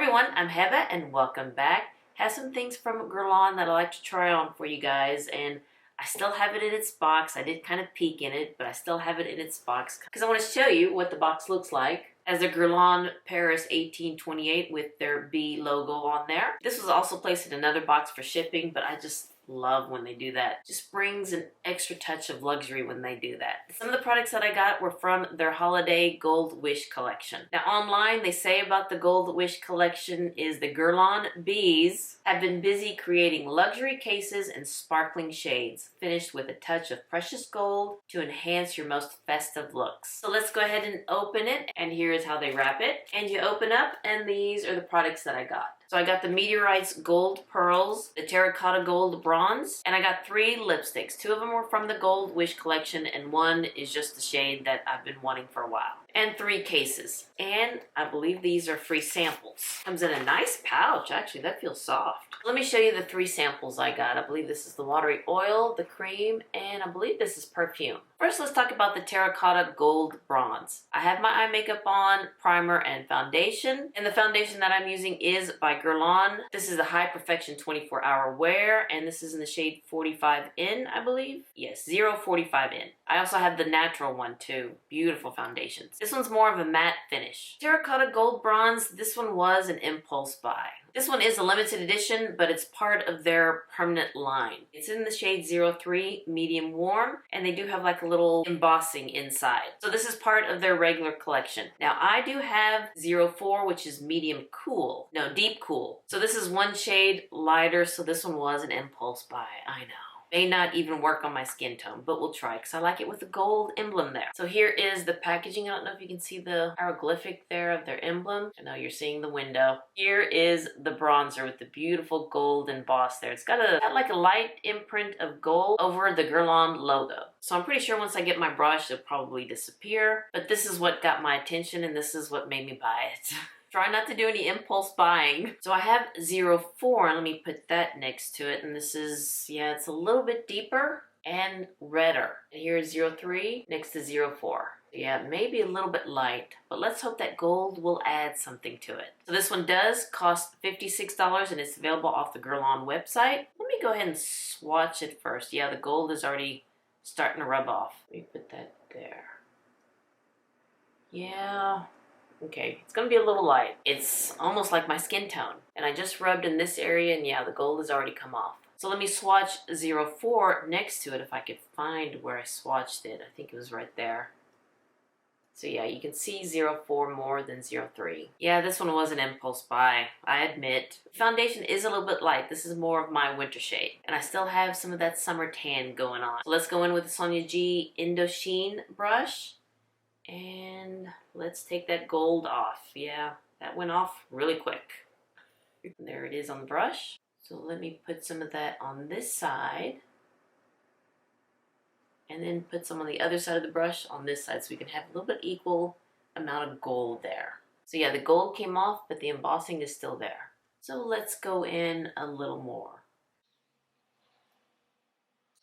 everyone, I'm Heba and welcome back. Have some things from Guerlain that I like to try on for you guys, and I still have it in its box. I did kind of peek in it, but I still have it in its box because I want to show you what the box looks like. As the Guerlain Paris 1828 with their B logo on there. This was also placed in another box for shipping, but I just love when they do that. Just brings an extra touch of luxury when they do that. Some of the products that I got were from their holiday Gold Wish collection. Now online they say about the Gold Wish collection is the Guerlain bees have been busy creating luxury cases and sparkling shades, finished with a touch of precious gold to enhance your most festive looks. So let's go ahead and open it, and here's how they wrap it. And you open up, and these are the products that I got. So I got the Meteorites Gold Pearls, the Terracotta Gold Bronze, and I got 3 lipsticks. 2 of them were from the Gold Wish collection, and 1 is just the shade that I've been wanting for a while. And 3 cases. And I believe these are free samples. Comes in a nice pouch, actually. That feels soft. Let me show you the 3 samples I got. I believe this is the watery oil, the cream, and I believe this is perfume. First, let's talk about the Terracotta Gold Bronze. I have my eye makeup on, primer, and foundation. And the foundation that I'm using is by Guerlain. This is the High Perfection 24-Hour Wear, and this is in the shade 45N, I believe. Yes, 045N. I also have the natural one too. Beautiful foundations. This one's more of a matte finish. Terracotta Gold Bronze, this one was an impulse buy. This one is a limited edition, but it's part of their permanent line. It's in the shade 03 Medium Warm, and they do have like a little embossing inside. So this is part of their regular collection. Now I do have 04, which is Medium Cool. No, Deep Cool. So this is one shade lighter, so this one was an impulse buy. I know. May not even work on my skin tone, but we'll try because I like it with the gold emblem there. So here is the packaging. I don't know if you can see the hieroglyphic there of their emblem. I know you're seeing the window. Here is the bronzer with the beautiful gold emboss there. It's got like a light imprint of gold over the Guerlain logo. So I'm pretty sure once I get my brush, it'll probably disappear. But this is what got my attention, and this is what made me buy it. Try not to do any impulse buying. So I have 04, let me put that next to it. And this is, yeah, it's a little bit deeper and redder. And here's 03 next to 04. Yeah, maybe a little bit light, but let's hope that gold will add something to it. So this one does cost $56 and it's available off the Guerlain website. Let me go ahead and swatch it first. Yeah, the gold is already starting to rub off. Let me put that there. Yeah. Okay, it's gonna be a little light. It's almost like my skin tone. And I just rubbed in this area, and yeah, the gold has already come off. So let me swatch 04 next to it if I could find where I swatched it. I think it was right there. So yeah, you can see 04 more than 03. Yeah, this one was an impulse buy, I admit. Foundation is a little bit light. This is more of my winter shade. And I still have some of that summer tan going on. So let's go in with the Sonia G Indochine brush. And let's take that gold off. Yeah, that went off really quick. There it is on the brush. So let me put some of that on this side. And then put some on the other side of the brush on this side so we can have a little bit equal amount of gold there. So yeah, the gold came off, but the embossing is still there. So let's go in a little more.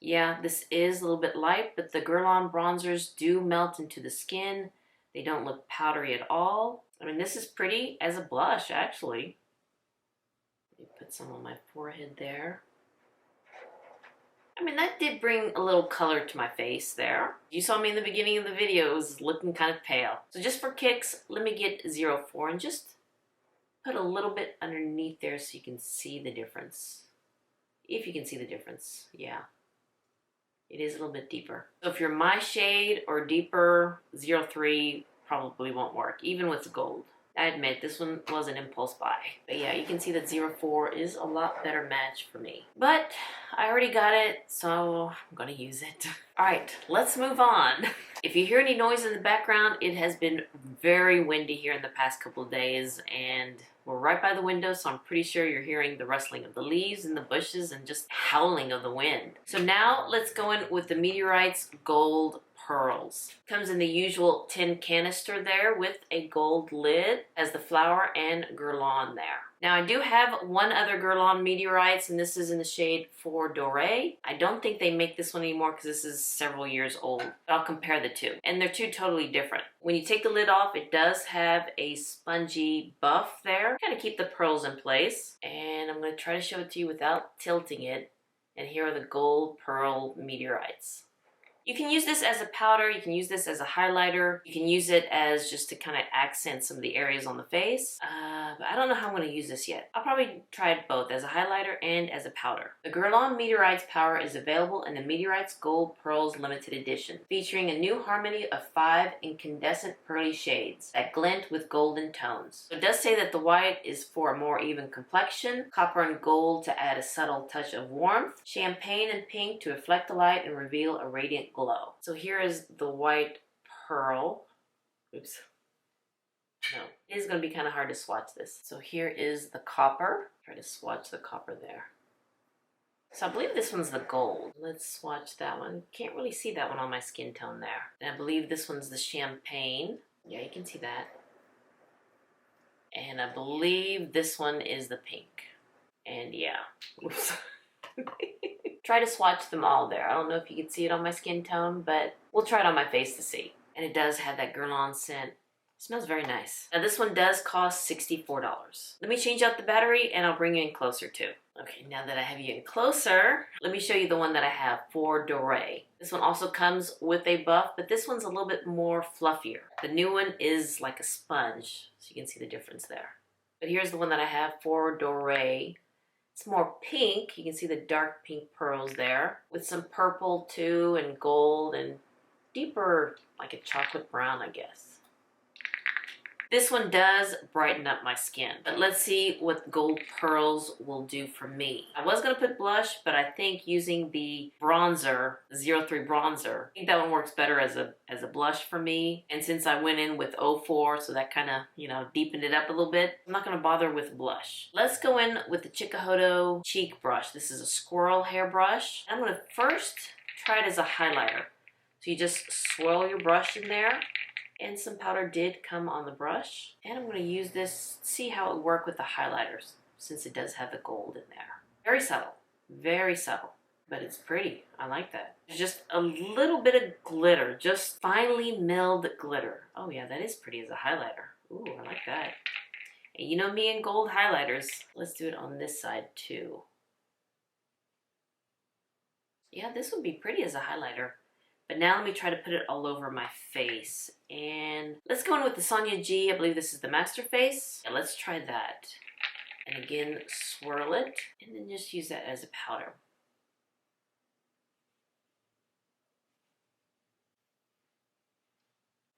Yeah, this is a little bit light, but the Guerlain bronzers do melt into the skin. They don't look powdery at all. I mean, this is pretty as a blush, actually. Let me put some on my forehead there. I mean, that did bring a little color to my face there. You saw me in the beginning of the video, it was looking kind of pale. So just for kicks, let me get 04 and just put a little bit underneath there so you can see the difference. If you can see the difference, yeah. It is a little bit deeper. So if you're my shade or deeper, 03 probably won't work, even with gold. I admit this one was an impulse buy. But yeah, you can see that 04 is a lot better match for me. But I already got it, so I'm gonna use it. All right, let's move on. If you hear any noise in the background, it has been very windy here in the past couple of days, and we're right by the window, so I'm pretty sure you're hearing the rustling of the leaves in the bushes and just howling of the wind. So now let's go in with the Meteorites Gold pearls. Comes in the usual tin canister there with a gold lid, as the flower and Guerlain there. Now I do have one other Guerlain Meteorites, and this is in the shade 4 Doré. I don't think they make this one anymore because this is several years old. But I'll compare the two. And they're two totally different. When you take the lid off, it does have a spongy buff there. Kind of keep the pearls in place. And I'm going to try to show it to you without tilting it. And here are the gold pearl meteorites. You can use this as a powder, you can use this as a highlighter, you can use it as just to kind of accent some of the areas on the face. But I don't know how I'm going to use this yet. I'll probably try it both as a highlighter and as a powder. The Guerlain Meteorites powder is available in the Meteorites Gold Pearls Limited Edition, featuring a new harmony of 5 incandescent pearly shades that glint with golden tones. So it does say that the white is for a more even complexion, copper and gold to add a subtle touch of warmth, champagne and pink to reflect the light and reveal a radiant glow. So here is the white pearl. Oops. No, it is going to be kind of hard to swatch this. So here is the copper. Try to swatch the copper there. So I believe this one's the gold. Let's swatch that one. Can't really see that one on my skin tone there. And I believe this one's the champagne. Yeah, you can see that. And I believe this one is the pink. And yeah. Oops. Try to swatch them all there. I don't know if you can see it on my skin tone, but we'll try it on my face to see. And it does have that Guerlain scent. It smells very nice. Now this one does cost $64. Let me change out the battery and I'll bring you in closer too. Okay, now that I have you in closer, let me show you the one that I have, 4 Doré. This one also comes with a buff, but this one's a little bit more fluffier. The new one is like a sponge, so you can see the difference there. But here's the one that I have, 4 Doré. It's more pink. You can see the dark pink pearls there with some purple too and gold and deeper, like a chocolate brown, I guess. This one does brighten up my skin, but let's see what gold pearls will do for me. I was going to put blush, but I think using the bronzer, the 03 bronzer, I think that one works better as a blush for me. And since I went in with 04, so that kind of, deepened it up a little bit, I'm not going to bother with blush. Let's go in with the Chikuhodo cheek brush. This is a squirrel hair brush. I'm going to first try it as a highlighter. So you just swirl your brush in there. And some powder did come on the brush. And I'm going to use this, see how it would work with the highlighters, since it does have the gold in there. Very subtle, but it's pretty. I like that. There's just a little bit of glitter, just finely milled glitter. Oh yeah, that is pretty as a highlighter. Ooh, I like that. And you know me and gold highlighters. Let's do it on this side too. Yeah, this would be pretty as a highlighter. But now let me try to put it all over my face. And let's go in with the Sonia G. I believe this is the Master Face. Yeah, let's try that. And again, swirl it. And then just use that as a powder.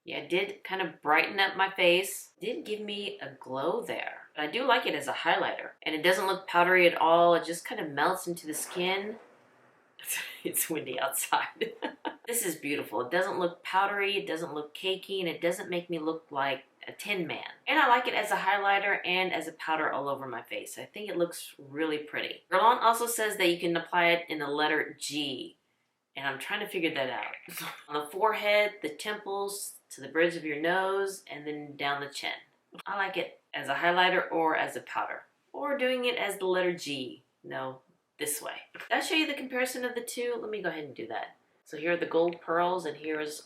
Yeah, it did kind of brighten up my face. It did give me a glow there. But I do like it as a highlighter. And it doesn't look powdery at all. It just kind of melts into the skin. It's windy outside. This is beautiful. It doesn't look powdery, it doesn't look cakey, and it doesn't make me look like a Tin Man. And I like it as a highlighter and as a powder all over my face. I think it looks really pretty. Guerlain also says that you can apply it in the letter G, and I'm trying to figure that out. On the forehead, the temples, to the bridge of your nose, and then down the chin. I like it as a highlighter or as a powder. Or doing it as the letter G. No, this way. Did I show you the comparison of the two? Let me go ahead and do that. So here are the gold pearls and here is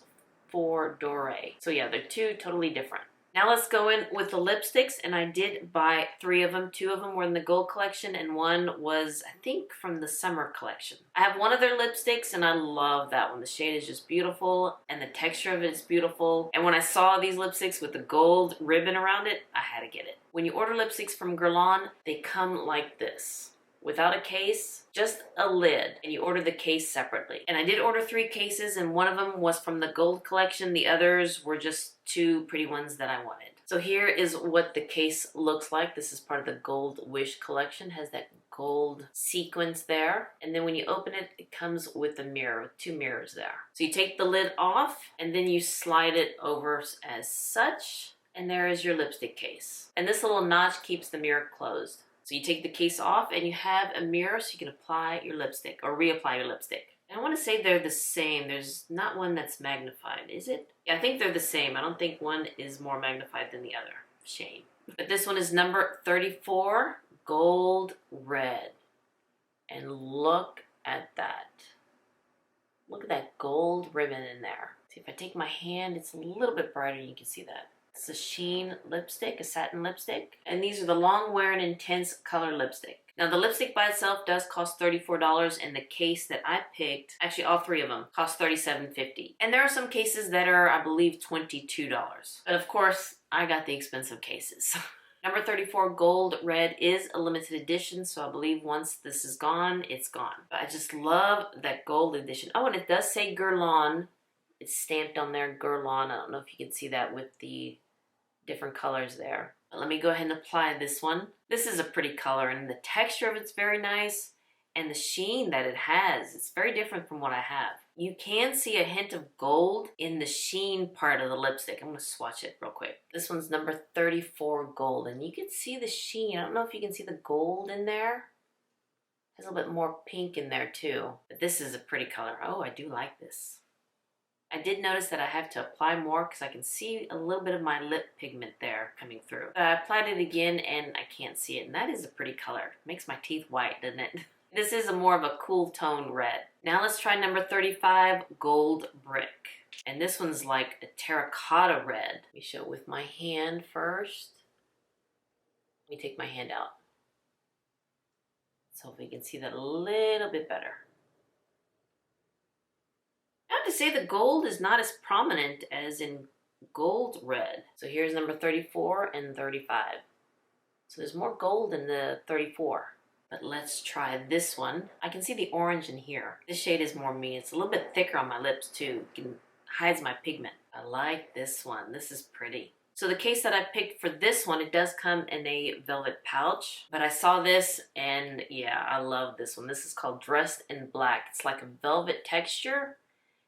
4 Doré. So yeah, they're two totally different. Now let's go in with the lipsticks, and I did buy 3 of them. 2 of them were in the gold collection and one was, I think, from the summer collection. I have one of their lipsticks and I love that one. The shade is just beautiful and the texture of it is beautiful. And when I saw these lipsticks with the gold ribbon around it, I had to get it. When you order lipsticks from Guerlain, they come like this. Without a case, just a lid, and you order the case separately. And I did order 3 cases, and one of them was from the gold collection. The others were just 2 pretty ones that I wanted. So here is what the case looks like. This is part of the Gold Wish collection. It has that gold sequins there. And then when you open it, it comes with a mirror, with 2 mirrors there. So you take the lid off, and then you slide it over as such, and there is your lipstick case. And this little notch keeps the mirror closed. So you take the case off and you have a mirror so you can apply your lipstick or reapply your lipstick. I want to say they're the same. There's not one that's magnified, is it? Yeah, I think they're the same. I don't think one is more magnified than the other. Shame. But this one is number 34, gold red. And look at that. Look at that gold ribbon in there. See, if I take my hand, it's a little bit brighter. You can see that. It's a sheen lipstick, a satin lipstick. And these are the long wear and intense color lipstick. Now the lipstick by itself does cost $34, and the case that I picked, actually all three of them, cost $37.50. And there are some cases that are, I believe, $22. But of course, I got the expensive cases. Number 34, gold red, is a limited edition, so I believe once this is gone, it's gone. But I just love that gold edition. Oh, and it does say Guerlain. It's stamped on there, Guerlain. I don't know if you can see that with the different colors there. But let me go ahead and apply this one. This is a pretty color, and the texture of it's very nice, and the sheen that it has, it's very different from what I have. You can see a hint of gold in the sheen part of the lipstick. I'm going to swatch it real quick. This one's number 34 gold, and you can see the sheen. I don't know if you can see the gold in there. There's a little bit more pink in there too. But this is a pretty color. Oh, I do like this. I did notice that I have to apply more because I can see a little bit of my lip pigment there coming through. But I applied it again and I can't see it, and that is a pretty color. Makes my teeth white, doesn't it? This is a more of a cool tone red. Now let's try number 35, gold brick. And this one's like a terracotta red. Let me show it with my hand first. Let me take my hand out. So if we can see that a little bit better. I have to say the gold is not as prominent as in gold red. So here's number 34 and 35. So there's more gold in the 34. But let's try this one. I can see the orange in here. This shade is more me. It's a little bit thicker on my lips too. It hides my pigment. I like this one. This is pretty. So the case that I picked for this one, it does come in a velvet pouch. But I saw this and yeah, I love this one. This is called Dressed in Black. It's like a velvet texture.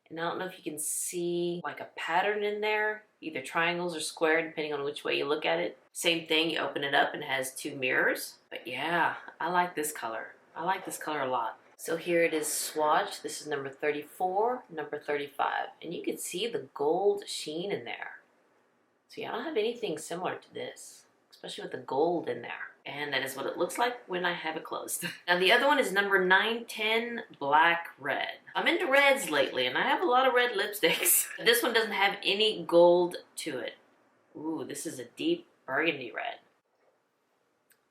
And I don't know if you can see like a pattern in there, either triangles or square, depending on which way you look at it. Same thing, you open it up and it has two mirrors. But yeah, I like this color. I like this color a lot. So here it is swatched. This is number 34, number 35. And you can see the gold sheen in there. So yeah, I don't have anything similar to this, especially with the gold in there. And that is what it looks like when I have it closed. Now the other one is number 910, black red. I'm into reds lately and I have a lot of red lipsticks. This one doesn't have any gold to it. Ooh, this is a deep burgundy red.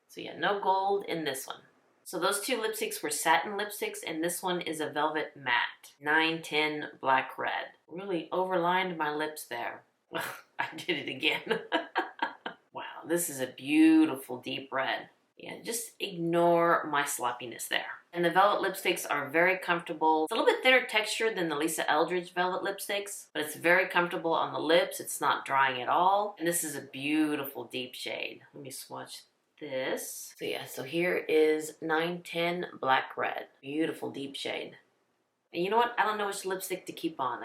So yeah, no gold in this one. So those two lipsticks were satin lipsticks and this one is a velvet matte. 910 black red. Really overlined my lips there. I did it again. Wow, this is a beautiful deep red. Yeah, just ignore my sloppiness there. And the velvet lipsticks are very comfortable. It's a little bit thinner texture than the Lisa Eldridge velvet lipsticks, but it's very comfortable on the lips. It's not drying at all. And this is a beautiful deep shade. Let me swatch this. So yeah, so here is 910 black red. Beautiful deep shade. And you know what? I don't know which lipstick to keep on.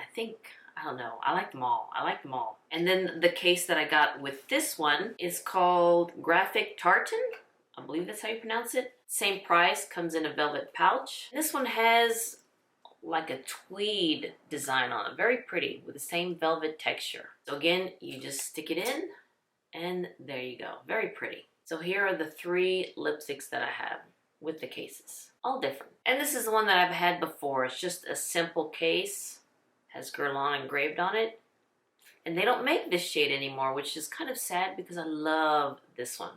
I don't know. I like them all. I like them all. And then the case that I got with this one is called Graphic Tartan. I believe that's how you pronounce it. Same price, comes in a velvet pouch. This one has like a tweed design on it. Very pretty with the same velvet texture. So again, you just stick it in and there you go. Very pretty. So here are the three lipsticks that I have with the cases. All different. And this is the one that I've had before. It's just a simple case. Has Guerlain engraved on it. And they don't make this shade anymore, which is kind of sad because I love this one.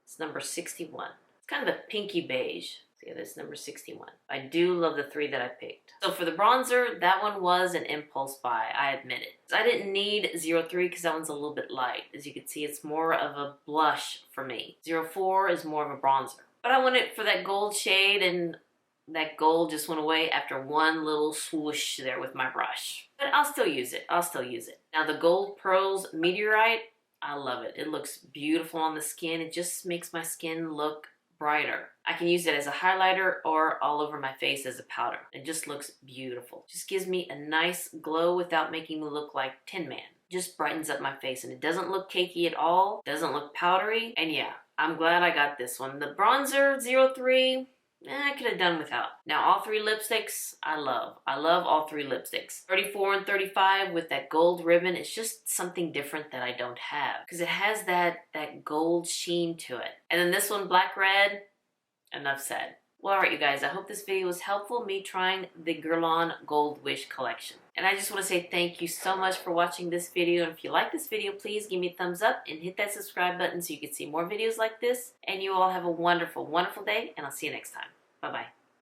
It's number 61. It's kind of a pinky beige. So yeah, that's number 61. I do love the three that I picked. So for the bronzer, that one was an impulse buy, I admit it. I didn't need 03 because that one's a little bit light. As you can see, it's more of a blush for me. 04 is more of a bronzer. But I went it for that gold shade, and that gold just went away after one little swoosh there with my brush. But I'll still use it. I'll still use it. Now the Gold Pearls Meteorite, I love it. It looks beautiful on the skin. It just makes my skin look brighter. I can use it as a highlighter or all over my face as a powder. It just looks beautiful. Just gives me a nice glow without making me look like Tin Man. Just brightens up my face and it doesn't look cakey at all. Doesn't look powdery. And yeah, I'm glad I got this one. The bronzer 03, I could have done without. Now all three lipsticks, I love. I love all three lipsticks. 34 and 35 with that gold ribbon, it's just something different that I don't have. Because it has that gold sheen to it. And then this one, black red, enough said. Well, alright you guys, I hope this video was helpful, me trying the Guerlain Gold Wish collection. And I just want to say thank you so much for watching this video. And if you like this video, please give me a thumbs up and hit that subscribe button so you can see more videos like this. And you all have a wonderful, wonderful day, and I'll see you next time. Bye-bye.